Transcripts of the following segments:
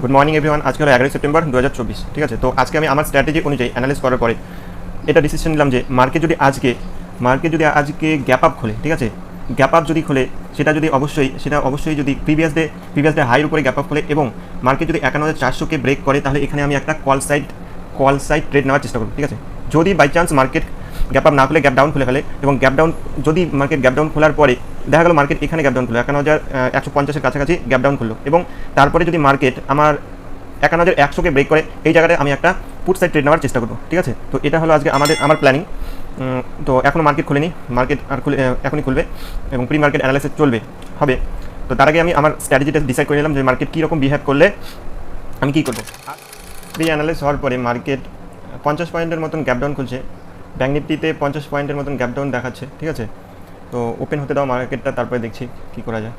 Good morning everyone. আজকে হলো 11 September 2024। ঠিক আছে, তো আজকে আমি আমার স্ট্র্যাটেজি অনুযায়ী অ্যানালাইজ করার পরে এটা ডিসিশন নিলাম যে মার্কেট যদি আজকে গ্যাপ আপ খোলে, ঠিক আছে, গ্যাপ আপ যদি খোলে সেটা অবশ্যই যদি প্রিভিয়াস ডে হাইয়ের উপরে গ্যাপ আপ খোলে এবং মার্কেট যদি 51,400কে ব্রেক করে, তাহলে এখানে আমি একটা কল সাইড ট্রেড নেওয়ার চেষ্টা করব। ঠিক আছে, যদি by chance market gap up না খুলে গ্যাপ ডাউন খুলে ফেলে এবং যদি মার্কেট গ্যাপ ডাউন খোলার পরে দেখা গেল মার্কেট এখানে গ্যাপ ডাউন খুললো 51,150-এর কাছাকাছি গ্যাপ ডাউন খুললো এবং তারপরে যদি মার্কেট আমার 51,100কে ব্রেক করে, এই জায়গাটায় আমি একটা পুট সাইড ট্রেড নেওয়ার চেষ্টা করবো। ঠিক আছে, তো এটা হলো আজকে আমার প্ল্যানিং। তো এখনও মার্কেট খুলেনি, মার্কেট এখনই খুলবে এবং প্রি মার্কেট অ্যানালাইসিস হবে। তো তার আগে আমি আমার স্ট্র্যাটেজিটা ডিসাইড করে নিলাম যে মার্কেট কীরকম বিহেভ করলে আমি কী করবো। প্রি অ্যানালাইস হওয়ার পরে মার্কেট 50 পয়েন্টের মতন গ্যাপ ডাউন খুলছে, ব্যাঙ্ক নিফটিতে 50 পয়েন্টের মতন গ্যাপ ডাউন দেখাচ্ছে। ঠিক আছে, তো ওপেন হতে দাও মার্কেটটা, তারপরে দেখছি কী করা যায়।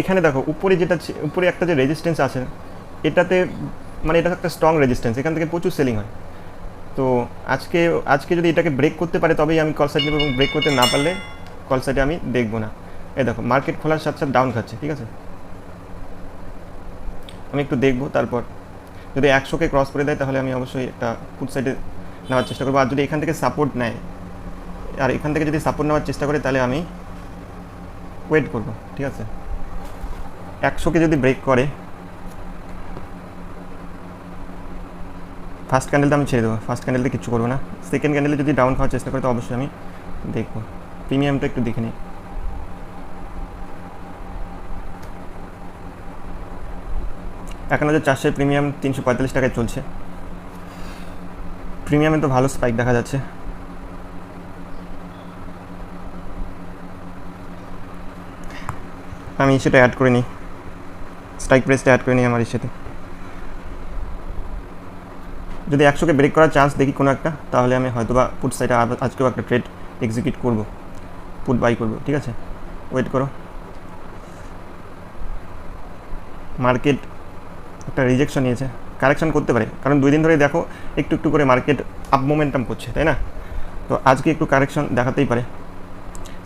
এখানে দেখো উপরে একটা যে রেজিস্ট্যান্স আছে, এটাতে মানে এটা একটা স্ট্রং রেজিস্ট্যান্স, এখান থেকে প্রচুর সেলিং হয়। তো আজকে যদি এটাকে ব্রেক করতে পারে তবেই আমি কল সাইড নেব, এবং ব্রেক করতে না পারলে কল সাইডে আমি দেখবো না। এই দেখো মার্কেট খোলার সাথে সাথে ডাউন খাচ্ছে। ঠিক আছে, আমি একটু দেখবো, তারপর যদি 100কে ক্রস করে দেয় তাহলে আমি অবশ্যই একটা পুট সাইডে নেওয়ার চেষ্টা করবো। আর যদি এখান থেকে সাপোর্ট নেয়, আর এখান থেকে যদি সাপোর্ট নেওয়ার চেষ্টা করে, তাহলে আমি ওয়েট করবো। ঠিক আছে, 100কে যদি ব্রেক করে, ফার্স্ট ক্যান্ডেলটা আমি ছেড়ে দেবো, ফার্স্ট ক্যান্ডেলতে কিছু করবো না। সেকেন্ড ক্যান্ডেলে যদি ডাউন খাওয়ার চেষ্টা করে তো অবশ্যই আমি দেখবো। প্রিমিয়ামটা একটু দেখে নিই। এখন 400 প্রিমিয়াম 345 টাকায় চলছে। প্রিমিয়ামে তো ভালো স্পাইক দেখা যাচ্ছে। আমি সেটা অ্যাড করে নিই, স্ট্রাইক প্রাইসটা অ্যাড করে নিই আমার সাথে। যদি 100কে ব্রেক করার চান্স দেখি কোনো একটা, তাহলে আমি হয়তোবা পুট সাইডে আজকেও একটা ট্রেড এক্সিকিউট করব, পুট বাই করব। ঠিক আছে, ওয়েট করো। মার্কেট একটা রিজেকশন নিয়েছে, কারেকশন করতে পারে, কারণ 2 দিন ধরে দেখো একটু করে মার্কেট আপ মোমেন্টাম করছে, তাই না? তো আজকে একটু কারেকশন দেখাতেই পারে,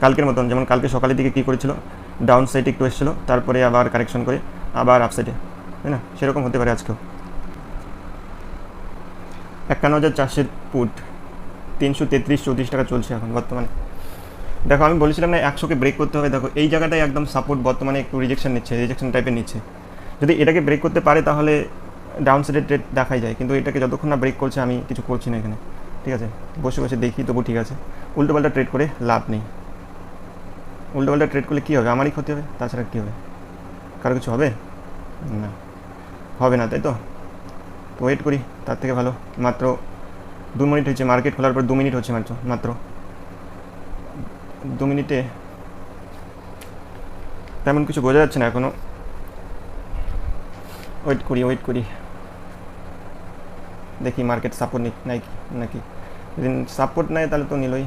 কালকের মতন। যেমন কালকে সকালের দিকে কী করেছিল, ডাউন সাইডে একটু এসেছিলো, তারপরে আবার কারেকশন করে আবার আপ সাইডে, তাই না? সেরকম হতে পারে আজকেও। 51,400 পুট 333-34 টাকা চলছে এখন বর্তমানে। দেখো আমি বলেছিলাম না 100কে ব্রেক করতে হবে, দেখো এই জায়গাটায় একদম সাপোর্ট, বর্তমানে একটু রিজেকশন টাইপের নিচ্ছে। যদি এটাকে ব্রেক করতে পারে তাহলে ডাউন সাইডের ট্রেড দেখাই যায়, কিন্তু এটাকে যতক্ষণ না ব্রেক করছে আমি কিছু করছি না এখানে। ঠিক আছে, বসে দেখি তবু ঠিক আছে। উল্টোপাল্টা ট্রেড করে লাভ নেই, উল্টোপাল্টা ট্রেড করলে কী হবে, আমারই ক্ষতি হবে, তাছাড়া কী হবে, কারো কিছু হবে না, হবে না, তাই তো। ওয়েট করি, তার থেকে ভালো। মাত্র 2 মিনিট হয়েছে, মার্কেট খোলার পর 2 মিনিট হচ্ছে মাত্র 2 মিনিটে তেমন কিছু বোঝা যাচ্ছে না এখনও। ওয়েট করি দেখি মার্কেট সাপোর্ট নাকি। যদি সাপোর্ট নেয় তাহলে তো নিলই,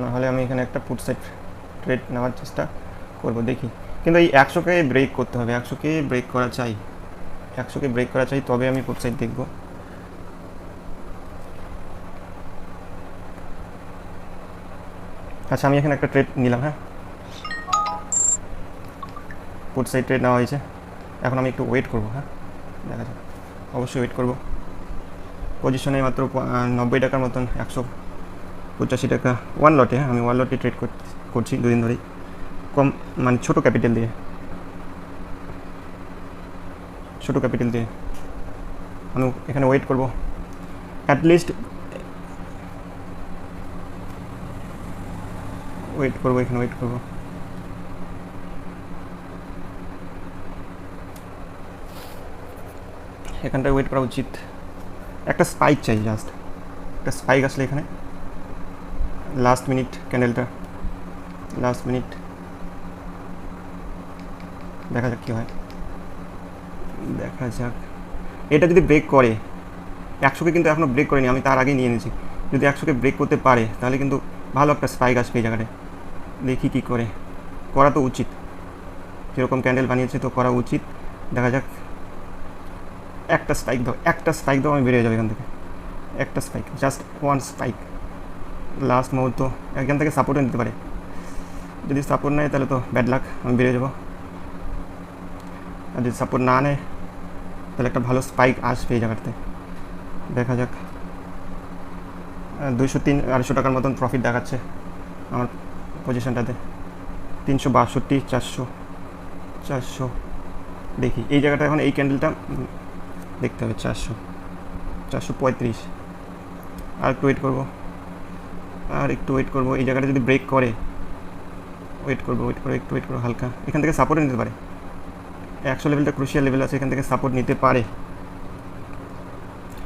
নাহলে আমি এখানে একটা পুট সাইড ট্রেড নেওয়ার চেষ্টা করব, দেখি। কিন্তু এই 100কে ব্রেক করতে হবে, 100কে ব্রেক করা চাই, তবে আমি পুট সাইড দেখব। আচ্ছা, আমি এখানে একটা ট্রেড নিলাম। হ্যাঁ, পুট সাইড ট্রেড নেওয়া হয়েছে। এখন আমি একটু ওয়েট করবো। হ্যাঁ, দেখা যাক, অবশ্যই ওয়েট করব। পজিশনে মাত্র 90 টাকার মতন, 185 টাকা ওয়ান লটে। আমি ওয়ান লটে ট্রেড করছি 2 দিন ধরেই, কম মানে ছোটো ক্যাপিটাল দিয়ে আমি এখানে ওয়েট করব। অ্যাটলিস্ট এখানে ওয়েট করব। এখানটায় ওয়েট করা উচিত। একটা স্পাইক চাই, জাস্ট একটা স্পাইক আসলে এখানে। লাস্ট মিনিট ক্যান্ডেলটা, দেখা যাক কী হয়, এটা যদি ব্রেক করে, 100কে কিন্তু এখনও ব্রেক করেনি, আমি তার আগেই নিয়ে নিয়েছি। যদি 100কে ব্রেক করতে পারে তাহলে কিন্তু ভালো একটা স্পাইক আসবে এই জায়গাটায়। দেখি কী করে, করা তো উচিত, যেরকম ক্যান্ডেল বানিয়েছে তো করা উচিত। দেখা যাক, একটা স্পাইক দাও, আমি বেরিয়ে যাবো এখান থেকে। একটা spike, just one spike, last মুহূর্ত। এখান থেকে সাপোর্টও নিতে পারে, যদি সাপোর্ট নেয় তাহলে তো ব্যাড লাক, আমি বেরিয়ে যাবো। আর যদি সাপোর্ট না নেয় তাহলে একটা ভালো স্পাইক আসবে এই জায়গাতে, দেখা যাক। 203-250 টাকার মতন প্রফিট দেখাচ্ছে আমার পজিশনটাতে। 362, 400 দেখি এই জায়গাটা। এখন এই ক্যান্ডেলটা দেখতে হবে 435। আর একটু ওয়েট করবো, এই জায়গাটা যদি ব্রেক করে একটু ওয়েট করবো হালকা। এখান থেকে সাপোর্ট নিতে পারে, 100 লেভেলটা ক্রুশিয়াল লেভেল আছে, এখান থেকে সাপোর্ট নিতে পারে।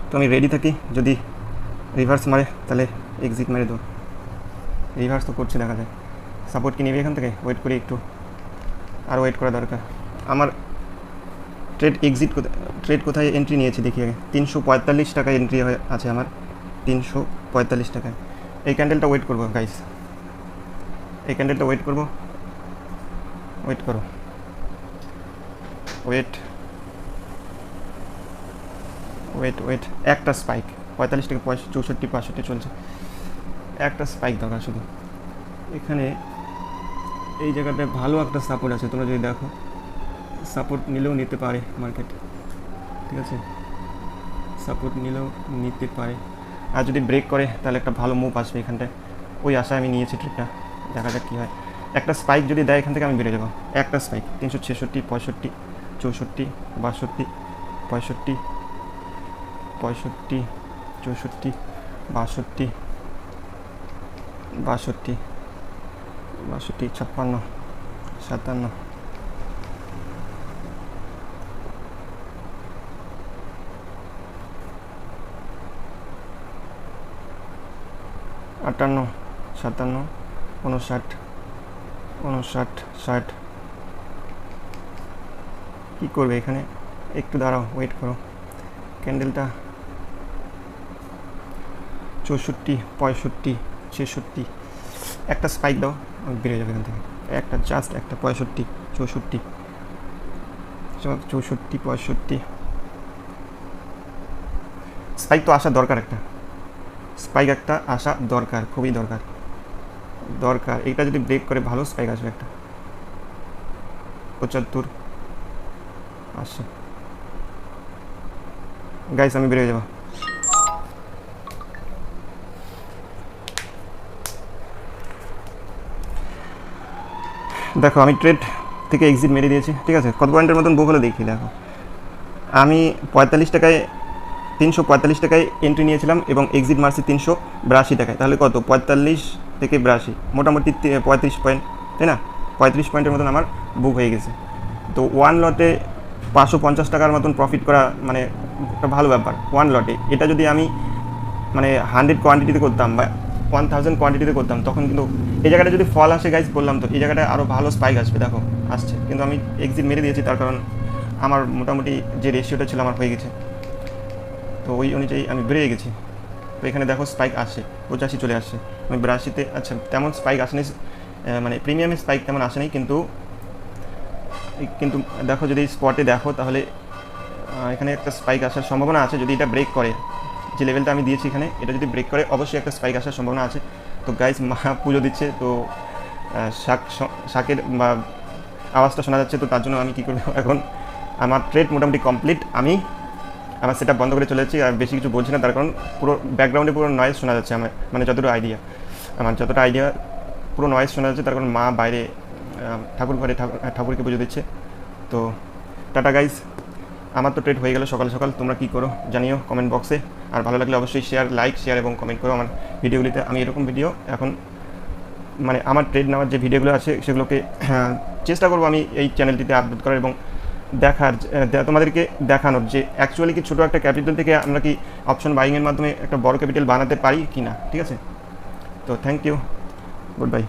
তো আমি রেডি থাকি, যদি রিভার্স মারে তাহলে এক্সিট মেরে দেবো। রিভার্স তো করছে, দেখা যায়। সাপোর্ট কি নেবে এখান থেকে? ওয়েট করি একটু, আর ওয়েট করা দরকার। আমার ট্রেড কোথায় এন্ট্রি নিয়েছি দেখি আগে। 345 টাকায় এন্ট্রি আছে আমার, 345 টাকায়। এই ক্যান্ডেলটা ওয়েট করবো গাইস, এই ক্যান্ডেলটা ওয়েট করো। ওয়েট একটা স্পাইক 45 থেকে 64, 65 চলছে। একটা স্পাইক দরকার শুধু। এখানে এই জায়গাটায় ভালো একটা সাপোর্ট আছে, তোমরা যদি দেখো। সাপোর্ট নিলেও নিতে পারে মার্কেট, ঠিক আছে? সাপোর্ট নিলেও নিতে পারে। আর যদি ব্রেক করে তাহলে একটা ভালো মুভ আসবে এখানটায়। ওই আশায় আমি নিয়েছি ট্রেডটা, দেখা যাক কী হয়। একটা স্পাইক যদি দেয় এখান থেকে আমি বেরিয়ে যাবো। একটা স্পাইক 366, 65, 64, 62, 65, 65, 64, 62, 56, 56, 57, 58, 57, 59, 60। কী করবে এখানে? একটু দাঁড়াও, ওয়েট করো। ক্যান্ডেলটা 64, 65, 66। একটা স্পাইক দাও, আমি বেরিয়ে যাবে এখান থেকে। জাস্ট একটা 65, 64, 65। স্পাইক তো আসা দরকার, একটা আসা দরকার, খুবই দরকার। এইটা যদি ব্রেক করে ভালো স্পাইক আসবে একটা। 75 আসছে গাইস, আমি বেরিয়ে যাবো। দেখো আমি ট্রেড থেকে এক্সিট মেরে দিয়েছি, ঠিক আছে? কত পয়েন্টের মতন বুক হলো দেখি। দেখো আমি 345 টাকায় এন্ট্রি নিয়েছিলাম এবং এক্সিট মারছি 382 টাকায়। তাহলে কত? 45 থেকে 82, মোটামুটি 35 পয়েন্ট, তাই না? 35 পয়েন্টের মতন আমার বুক হয়ে গেছে। তো ওয়ান লটে 550 টাকার মতন প্রফিট করা মানে একটা ভালো ব্যাপার ওয়ান লটে। এটা যদি আমি মানে 100 কোয়ান্টিটিতে করতাম বা 1000 কোয়ান্টিটিতে করতাম, তখন কিন্তু এই জায়গাটা যদি ফল আসে গাইজ, বললাম তো এই জায়গাটায় আরও ভালো স্পাইক আসবে। দেখো আসছে, কিন্তু আমি এক্সিট মেরে দিয়েছি, তার কারণ আমার মোটামুটি যে রেশিওটা ছিল আমার হয়ে গেছে। তো ওই অনুযায়ী আমি বেরিয়ে গেছি। তো এখানে দেখো স্পাইক আসে, 85 চলে আসছে। আমি 82-তে, আচ্ছা তেমন স্পাইক আসেনি, মানে প্রিমিয়ামের স্পাইক তেমন আসেনি, কিন্তু দেখো যদি স্পটে দেখো তাহলে এখানে একটা স্পাইক আসার সম্ভাবনা আছে। যদি এটা ব্রেক করে, যে লেভেলটা আমি দিয়েছি এখানে, এটা যদি ব্রেক করে অবশ্যই একটা স্পাইক আসার সম্ভাবনা আছে। তো গাইস মা পুজো দিচ্ছে, তো শাকের বা আওয়াজটা শোনা যাচ্ছে। তো তার জন্য আমি কী করবো, এখন আমার ট্রেড মোটামুটি কমপ্লিট। আমি আমার সেটআপ বন্ধ করে চলে যাচ্ছি, আর বেশি কিছু বলছি না, তার কারণ পুরো ব্যাকগ্রাউন্ডে পুরো নয়েজ শোনা যাচ্ছে। আমার মানে যতটা আইডিয়া পুরো নয়েজ শোনা যাচ্ছে, তার কারণ মা বাইরে ঠাকুর ঘরে ঠাকুরকে পুজো দিচ্ছে। তো টাটা গাইজ, আমার তো ট্রেড হয়ে গেল সকাল সকাল। তোমরা কী করো জানিও কমেন্ট বক্সে, আর ভালো লাগলে অবশ্যই লাইক শেয়ার এবং কমেন্ট করো আমার ভিডিওগুলিতে। আমি এরকম ভিডিও এখন মানে আমার ট্রেড নেওয়ার যে ভিডিওগুলো আছে সেগুলোকে চেষ্টা করবো আমি এই চ্যানেলটিতে আপলোড করার এবং তোমাদেরকে দেখানোর যে অ্যাকচুয়ালি কি ছোটো একটা ক্যাপিটাল থেকে আমরা কি অপশন বাইংয়ের মাধ্যমে একটা বড় ক্যাপিটাল বানাতে পারি কি না, ঠিক আছে? তো থ্যাংক ইউ, গুড বাই।